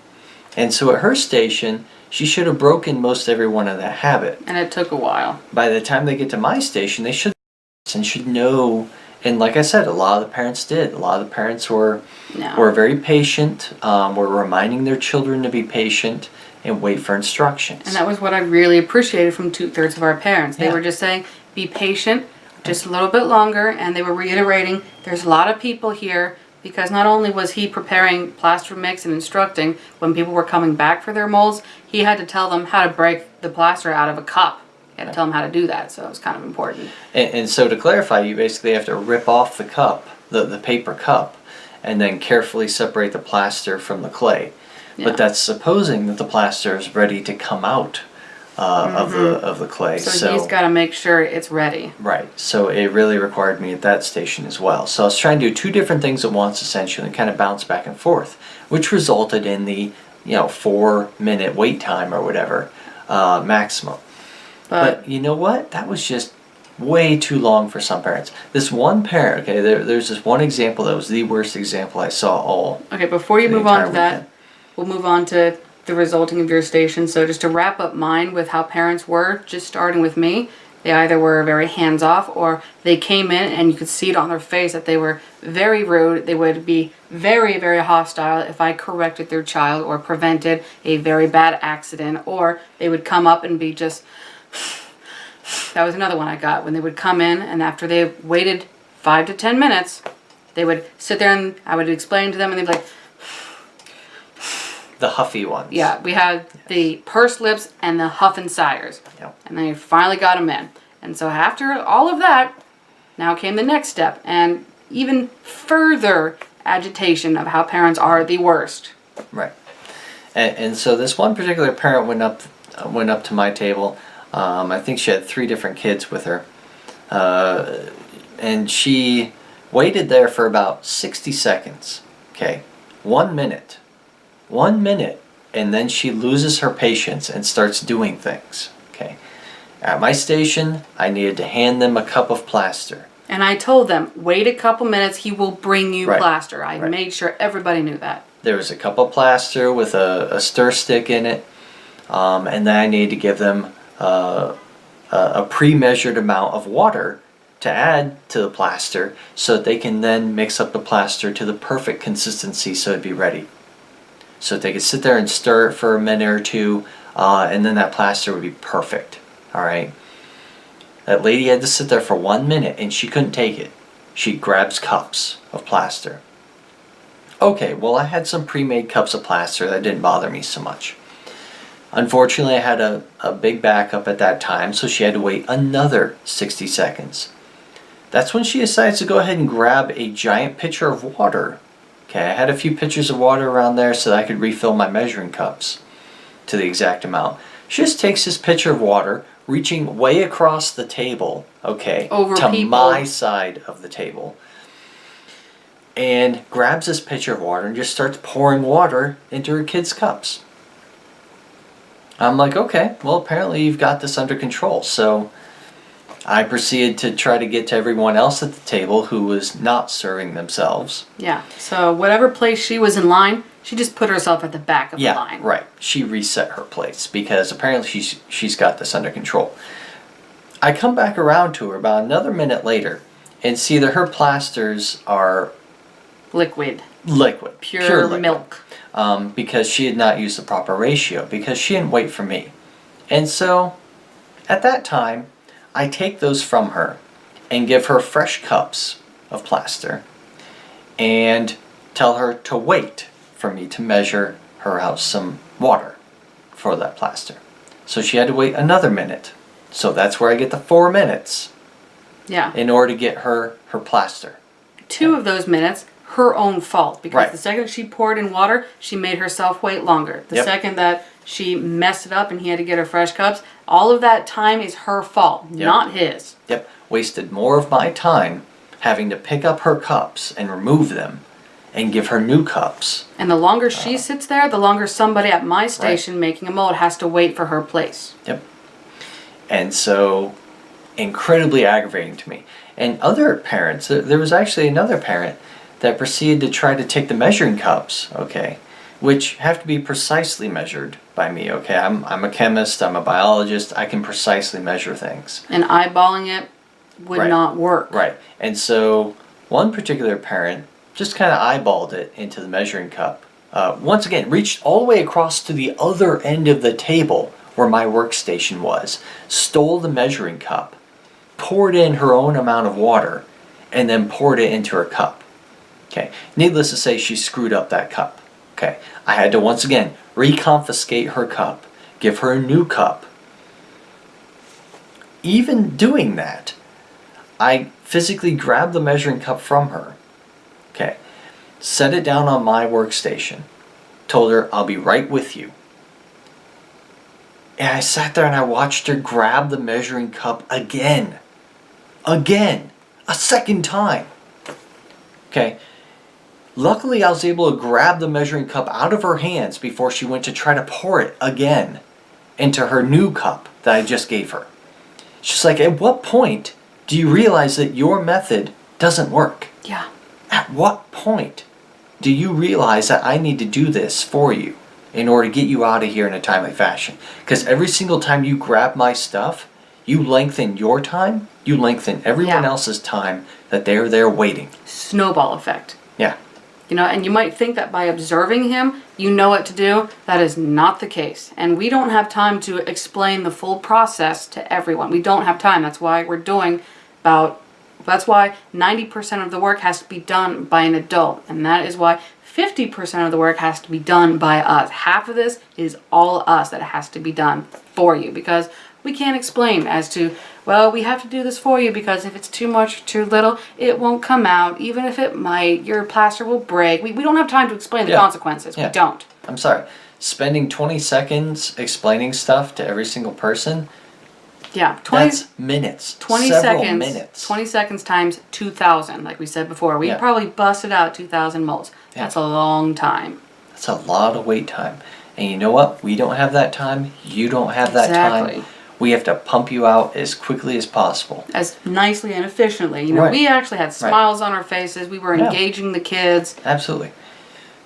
And so at her station, she should have broken most everyone of that habit. And it took a while. By the time they get to my station, they should know. And like I said, a lot of the parents did. A lot of the parents were very patient, were reminding their children to be patient and wait for instructions. And that was what I really appreciated from 2/3 of our parents. They were just saying, be patient just a little bit longer. And they were reiterating, there's a lot of people here, because not only was he preparing plaster mix and instructing when people were coming back for their molds, he had to tell them how to break the plaster out of a cup. He had to tell them how to do that, so it was kind of important. And so to clarify, you basically have to rip off the cup, the paper cup, and then carefully separate the plaster from the clay. Yeah. But that's supposing that the plaster is ready to come out of the clay. So he's got to make sure it's ready. Right. So it really required me at that station as well. So I was trying to do two different things at once, essentially, and kind of bounce back and forth, which resulted in the 4-minute wait time or whatever maximum. But you know what? That was just way too long for some parents. This one parent, okay, there's this one example that was the worst example I saw all. Okay, before you move on to that, we'll move on to the resulting of your station. So just to wrap up mine with how parents were, just starting with me, they either were very hands-off or they came in and you could see it on their face that they were very rude. They would be very, very hostile if I corrected their child or prevented a very bad accident, or they would come up and be just... That was another one I got, when they would come in and after they waited 5 to 10 minutes, they would sit there and I would explain to them and they'd be like... The huffy ones. Yeah, we had the pursed lips and the huff and sires. Yep. And then you finally got them in. And so after all of that, now came the next step and even further agitation of how parents are the worst. Right. And so this one particular parent went up to my table. I think she had 3 different kids with her. And she waited there for about 60 seconds. Okay. 1 minute. 1 minute. And then she loses her patience and starts doing things. Okay. At my station, I needed to hand them a cup of plaster. And I told them, wait a couple minutes, he will bring you Right. plaster. I Right. made sure everybody knew that. There was a cup of plaster with a stir stick in it. And then I needed to give them a pre-measured amount of water to add to the plaster so that they can then mix up the plaster to the perfect consistency so it'd be ready. So that they could sit there and stir it for a minute or two, and then that plaster would be perfect. Alright? That lady had to sit there for 1 minute and she couldn't take it. She grabs cups of plaster. Okay, well I had some pre-made cups of plaster that didn't bother me so much. Unfortunately, I had a big backup at that time, so she had to wait another 60 seconds. That's when she decides to go ahead and grab a giant pitcher of water. Okay, I had a few pitchers of water around there so that I could refill my measuring cups to the exact amount. She just takes this pitcher of water, reaching way across the table, okay, to people. my side of the table, and grabs this pitcher of water and just starts pouring water into her kids' cups. I'm like, okay, well apparently you've got this under control. So I proceeded to try to get to everyone else at the table who was not serving themselves. Yeah, so whatever place she was in line, she just put herself at the back of the line. Yeah, right. She reset her place because apparently she's got this under control. I come back around to her about another minute later and see that her plasters are Liquid. Pure liquid. Milk. Because she had not used the proper ratio, because she didn't wait for me. And so, at that time, I take those from her and give her fresh cups of plaster and tell her to wait for me to measure her out some water for that plaster. So she had to wait another minute. So that's where I get the 4 minutes. Yeah. In order to get her plaster. 2 of those minutes, her own fault. Because Right. the second she poured in water, she made herself wait longer. The Yep. second that she messed it up and he had to get her fresh cups, all of that time is her fault, not his. Yep. Wasted more of my time having to pick up her cups and remove them and give her new cups. And the longer she sits there, the longer somebody at my station making a mold has to wait for her place. Yep. And so, incredibly aggravating to me. And other parents, there was actually another parent that proceeded to try to take the measuring cups, okay, which have to be precisely measured by me, okay? I'm a chemist, I'm a biologist, I can precisely measure things. And eyeballing it would not work. Right. And so, one particular parent just kind of eyeballed it into the measuring cup. Once again, reached all the way across to the other end of the table where my workstation was, stole the measuring cup, poured in her own amount of water and then poured it into her cup. Okay, needless to say, she screwed up that cup. Okay, I had to once again reconfiscate her cup, give her a new cup. Even doing that, I physically grabbed the measuring cup from her. Okay, set it down on my workstation, told her, I'll be right with you. And I sat there and I watched her grab the measuring cup again. Again. A second time. Okay. Luckily, I was able to grab the measuring cup out of her hands before she went to try to pour it again into her new cup that I just gave her. She's like, at what point do you realize that your method doesn't work? Yeah. At what point do you realize that I need to do this for you in order to get you out of here in a timely fashion? Because every single time you grab my stuff, you lengthen your time, you lengthen everyone else's time that they're there waiting. Snowball effect. Yeah. You know, and you might think that by observing him, you know what to do. That is not the case. And we don't have time to explain the full process to everyone. We don't have time. That's why that's why 90% of the work has to be done by an adult. And that is why 50% of the work has to be done by us. Half of this is all us that has to be done for you, because we can't explain as to, well, we have to do this for you because if it's too much or too little, it won't come out. Even if it might, your plaster will break. We don't have time to explain the consequences. We don't. I'm sorry. Spending 20 seconds explaining stuff to every single person, that's minutes. 20 several seconds. minutes. 20 seconds times 2,000, like we said before. We probably busted out 2,000 molds. That's a long time. That's a lot of wait time. And you know what? We don't have that time. You don't have that time. We have to pump you out as quickly as possible. As nicely and efficiently. You know, we actually had smiles on our faces. We were engaging the kids. Absolutely.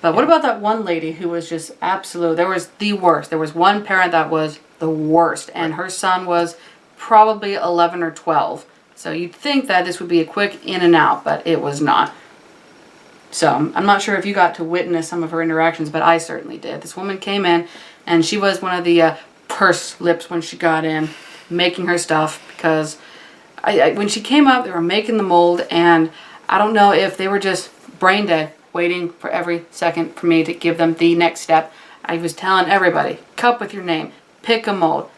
But what about that one lady who was just absolute? There was the worst. There was one parent that was the worst. And her son was probably 11 or 12. So you'd think that this would be a quick in and out, but it was not. So I'm not sure if you got to witness some of her interactions, but I certainly did. This woman came in, and she was one of the purse lips when she got in, making her stuff, because when she came up, they were making the mold, and I don't know if they were just brain dead, waiting for every second for me to give them the next step. I was telling everybody, cup with your name, pick a mold.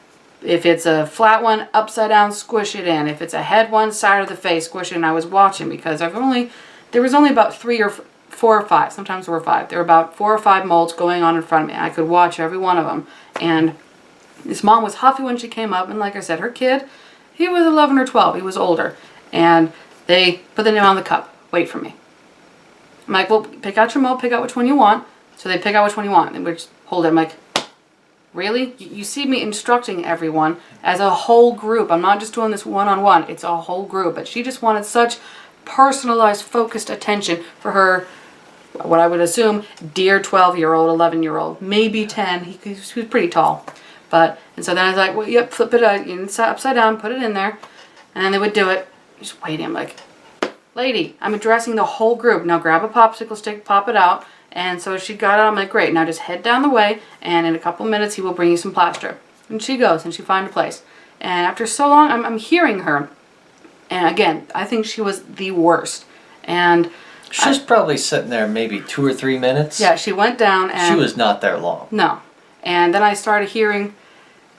If it's a flat one, upside down, squish it in. If it's a head one, side of the face, squish it in. I was watching because there was only about 3 or 4 or 5. Sometimes there were 5. There were about 4 or 5 molds going on in front of me. I could watch every one of them. And this mom was huffy when she came up. And like I said, her kid, he was 11 or 12. He was older. And they put the name on the cup. Wait for me. I'm like, well, pick out your mold. Pick out which one you want. So they pick out which one you want. And we just hold it. I'm like, really? You see me instructing everyone as a whole group. I'm not just doing this one-on-one. It's a whole group. But she just wanted such personalized, focused attention for her, what I would assume, dear 12-year-old, 11-year-old, maybe 10. He was pretty tall. And so then I was like, well, yep, flip it upside down, put it in there. And then they would do it. Just waiting. I'm like, lady, I'm addressing the whole group. Now grab a popsicle stick, pop it out. And so she got it. I'm like, great. Now just head down the way, and in a couple minutes he will bring you some plaster. And she goes, and she finds a place. And after so long, I'm hearing her. And again, I think she was the worst. And she was probably sitting there maybe 2 or 3 minutes. Yeah, she went down, and she was not there long. No. And then I started hearing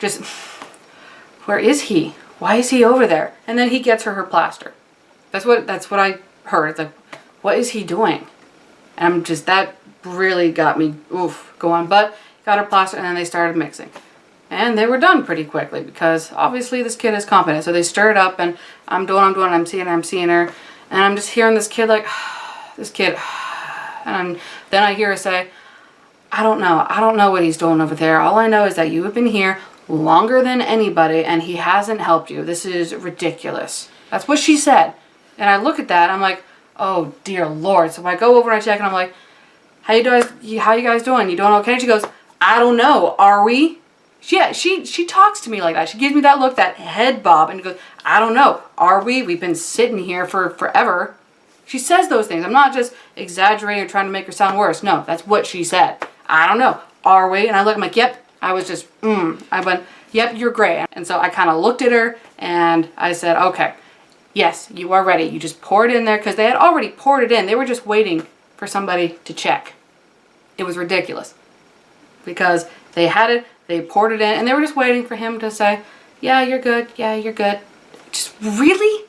just, where is he? Why is he over there? And then he gets her plaster. That's what I heard. It's like, what is he doing? And I'm just, that really got me, go on. But got her plaster, and then they started mixing. And they were done pretty quickly because obviously this kid is competent. So they stirred up, and I'm seeing her. And I'm just hearing this kid like, this kid. And then I hear her say, I don't know what he's doing over there. All I know is that you have been here longer than anybody, and he hasn't helped you. This is ridiculous. That's what she said. And I look at that, I'm like, oh dear Lord. So I go over and I check, and I'm like, how you guys doing? You doing okay? And she goes, I don't know. Are we? Yeah, she talks to me like that. She gives me that look, that head bob, and goes, I don't know. Are we? We've been sitting here for forever. She says those things. I'm not just exaggerating or trying to make her sound worse. No, that's what she said. I don't know. Are we? And I look, I'm like, yep. I was just, I went, yep, you're great. And so I kind of looked at her, and I said, okay. yes, you are ready. You just pour it in there, because they had already poured it in. They were just waiting for somebody to check. It was ridiculous, because they had it, they poured it in, and they were just waiting for him to say, yeah, you're good, yeah, you're good. Just really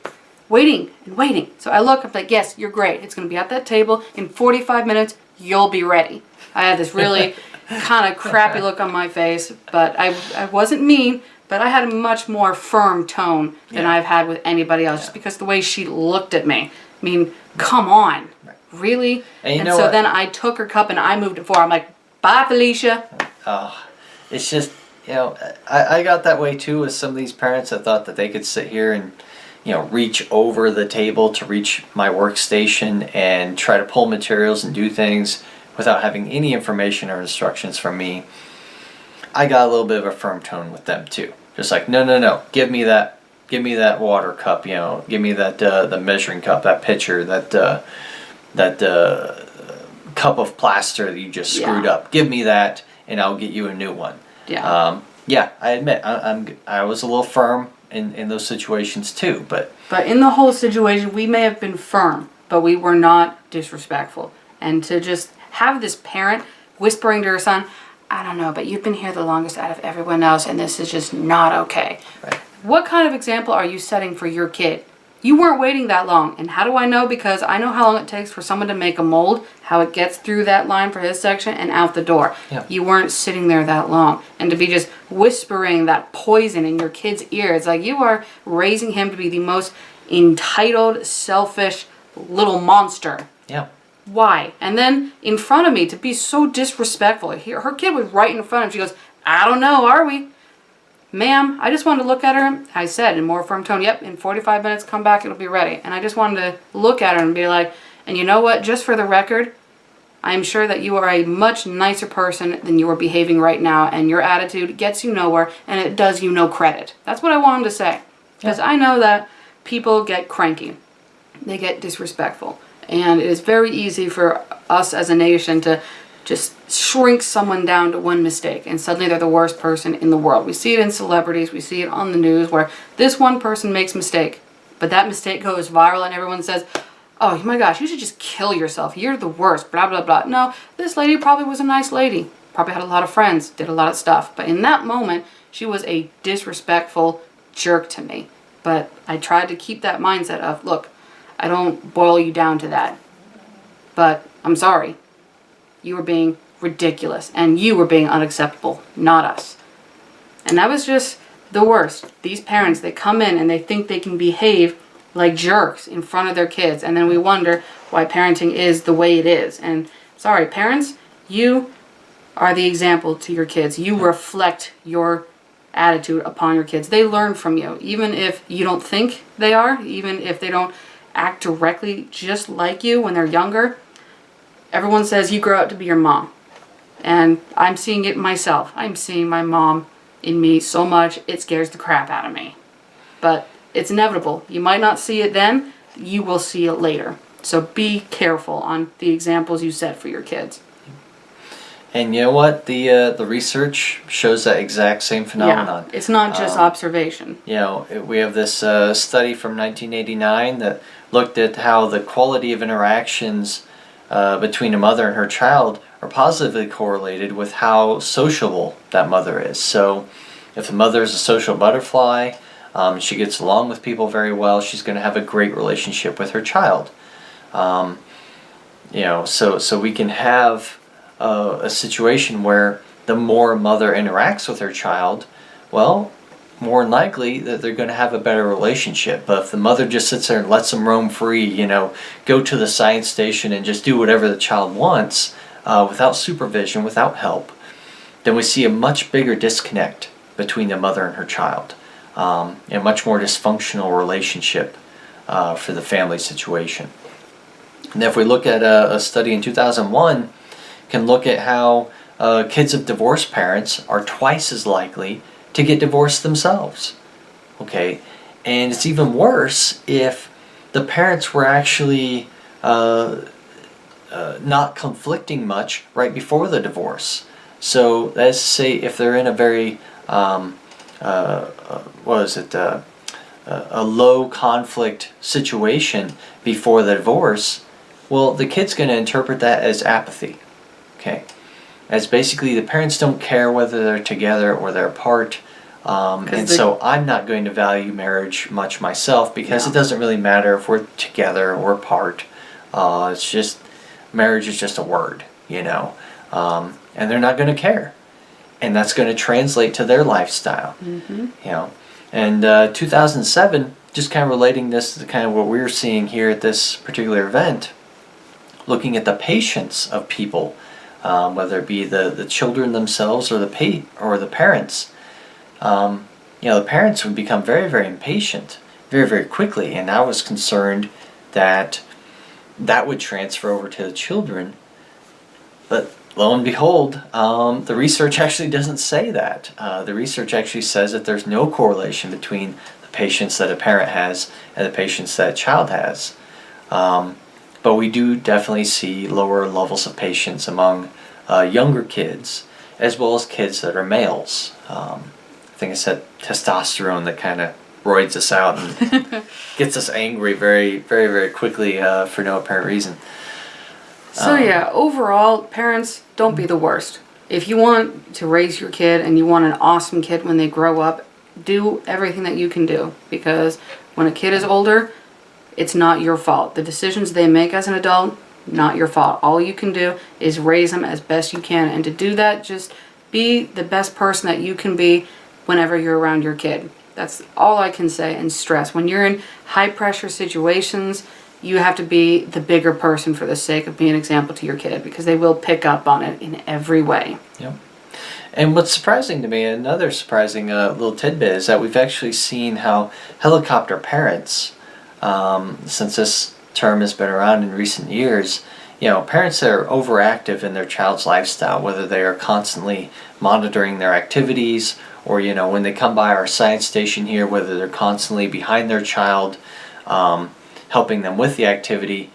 waiting and waiting. So I look, I'm like, yes, you're great. It's going to be at that table in 45 minutes. You'll be ready. I had this really kind of crappy look on my face, but I wasn't mean, but I had a much more firm tone than I've had with anybody else, just because the way she looked at me. I mean, come on. Really? And so then I took her cup and I moved it forward. I'm like, bye, Felicia. It's just, I got that way too with some of these parents that thought that they could sit here and, reach over the table to reach my workstation and try to pull materials and do things without having any information or instructions from me. I got a little bit of a firm tone with them too. Just like, no, give me that water cup, give me that the measuring cup, that pitcher, that cup of plaster that you just screwed up. Give me that, and I'll get you a new one. I admit I was a little firm in those situations too, but in the whole situation, we may have been firm, but we were not disrespectful. And to just have this parent whispering to her son, I don't know, but you've been here the longest out of everyone else, and this is just not okay. Right. What kind of example are you setting for your kid? You weren't waiting that long. And how do I know? Because I know how long it takes for someone to make a mold, how it gets through that line for his section and out the door. Yeah. You weren't sitting there that long. And to be just whispering that poison in your kid's ear, it's like you are raising him to be the most entitled, selfish little monster. Yeah. Why? And then in front of me to be so disrespectful. Her kid was right in front of him. She goes, I don't know, are we? Ma'am, I just wanted to look at her. I said in more firm tone, yep, in 45 minutes, come back, it'll be ready. And I just wanted to look at her and be like, and you know what? Just for the record, I'm sure that you are a much nicer person than you are behaving right now, and your attitude gets you nowhere, and it does you no credit. That's what I wanted to say. Because I know that people get cranky. They get disrespectful. And it is very easy for us as a nation to just shrink someone down to one mistake, and suddenly they're the worst person in the world. We see it in celebrities, we see it on the news, where this one person makes a mistake, but that mistake goes viral and everyone says, oh my gosh, you should just kill yourself, you're the worst, blah blah blah. No, this lady probably was a nice lady, probably had a lot of friends, did a lot of stuff, but in that moment she was a disrespectful jerk to me. But I tried to keep that mindset of, look, I don't boil you down to that, but I'm sorry. You were being ridiculous, and you were being unacceptable, not us. And that was just the worst. These parents, they come in and they think they can behave like jerks in front of their kids, and then we wonder why parenting is the way it is. And sorry, parents, you are the example to your kids. You reflect your attitude upon your kids. They learn from you, even if you don't think they are, even if they don't act directly just like you when they're younger. Everyone says you grow up to be your mom. And I'm seeing it myself. I'm seeing my mom in me so much, it scares the crap out of me. But it's inevitable. You might not see it then, you will see it later. So be careful on the examples you set for your kids. And you know what? The research shows that exact same phenomenon. Yeah, it's not just observation. We have this study from 1989 that looked at how the quality of interactions between a mother and her child are positively correlated with how sociable that mother is. So if the mother is a social butterfly, she gets along with people very well, she's going to have a great relationship with her child. So we can have a situation where the more a mother interacts with her child, well, more than likely that they're going to have a better relationship. But if the mother just sits there and lets them roam free, go to the science station and just do whatever the child wants without supervision, without help, then we see a much bigger disconnect between the mother and her child. A much more dysfunctional relationship for the family situation. And if we look at a study in 2001, can look at how kids of divorced parents are twice as likely to get divorced themselves. Okay, and it's even worse if the parents were actually not conflicting much right before the divorce. So that's to say, if they're in a very a low conflict situation before the divorce, well, the kid's going to interpret that as apathy. Okay, as basically the parents don't care whether they're together or they're apart. And so I'm not going to value marriage much myself, because it doesn't really matter if we're together or apart. It's just, marriage is just a word, you know. And they're not going to care. And that's going to translate to their lifestyle, you know. And 2007, just kind of relating this to kind of what we're seeing here at this particular event, looking at the patience of people, whether it be the children themselves or the parents. You know, the parents would become very, very impatient very, very quickly, and I was concerned that that would transfer over to the children. But lo and behold, the research actually doesn't say that. The research actually says that there's no correlation between the patience that a parent has and the patience that a child has. But we do definitely see lower levels of patience among younger kids, as well as kids that are males. I think it's that testosterone that kind of roids us out and gets us angry very, very, very quickly for no apparent reason. So yeah, overall, parents, don't be the worst. If you want to raise your kid and you want an awesome kid when they grow up, do everything that you can do. Because when a kid is older, it's not your fault. The decisions they make as an adult, not your fault. All you can do is raise them as best you can. And to do that, just be the best person that you can be whenever you're around your kid. That's all I can say and stress. When you're in high pressure situations, you have to be the bigger person for the sake of being an example to your kid, because they will pick up on it in every way. Yep. And what's surprising to me, another surprising little tidbit, is that we've actually seen how helicopter parents, since this term has been around in recent years, you know, parents that are overactive in their child's lifestyle, whether they are constantly monitoring their activities, or, you know, when they come by our science station here, whether they're constantly behind their child, helping them with the activity,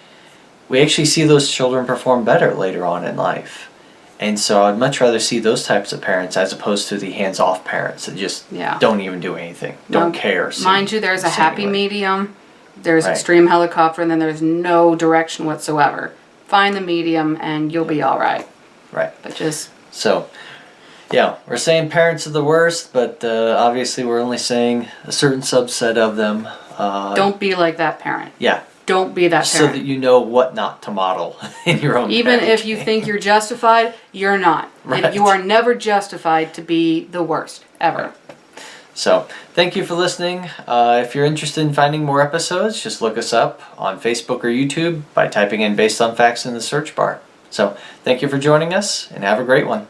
we actually see those children perform better later on in life. And so I'd much rather see those types of parents as opposed to the hands-off parents that just don't even do anything, don't care. Mind you, there's a happy medium, there's extreme helicopter, and then there's no direction whatsoever. Find the medium and you'll be all right. Right. But just... So, yeah, we're saying parents are the worst, but obviously we're only saying a certain subset of them. Don't be like that parent. Yeah. Don't be that parent. So that you know what not to model in your own Even parenting. if you think you're justified, you're not. Right. And you are never justified to be the worst, ever. Right. So, thank you for listening. If you're interested in finding more episodes, just look us up on Facebook or YouTube by typing in Based on Facts in the search bar. So, thank you for joining us, and have a great one.